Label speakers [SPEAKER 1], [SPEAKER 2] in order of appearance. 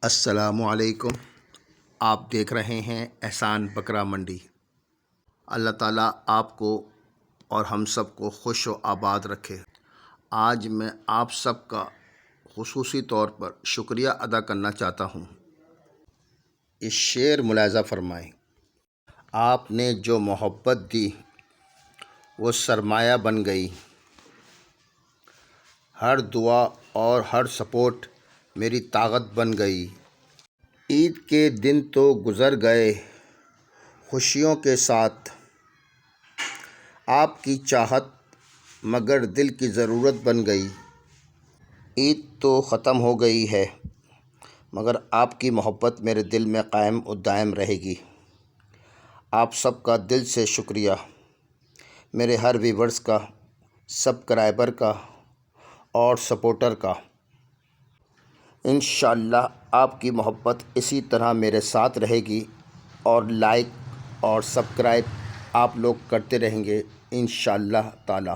[SPEAKER 1] السلام علیکم۔ آپ دیکھ رہے ہیں احسان بکرا منڈی۔ اللہ تعالیٰ آپ کو اور ہم سب کو خوش و آباد رکھے۔ آج میں آپ سب کا خصوصی طور پر شکریہ ادا کرنا چاہتا ہوں۔ اس شعر ملاحظہ فرمائیں۔ آپ نے جو محبت دی وہ سرمایہ بن گئی، ہر دعا اور ہر سپورٹ میری طاقت بن گئی۔ عید کے دن تو گزر گئے خوشیوں کے ساتھ، آپ کی چاہت مگر دل کی ضرورت بن گئی۔ عید تو ختم ہو گئی ہے مگر آپ کی محبت میرے دل میں قائم و دائم رہے گی۔ آپ سب کا دل سے شکریہ، میرے ہر ویورز کا، سبسکرائبر کا اور سپورٹر کا۔ انشاءاللہ آپ کی محبت اسی طرح میرے ساتھ رہے گی اور لائک اور سبسکرائب آپ لوگ کرتے رہیں گے انشاءاللہ تعالی۔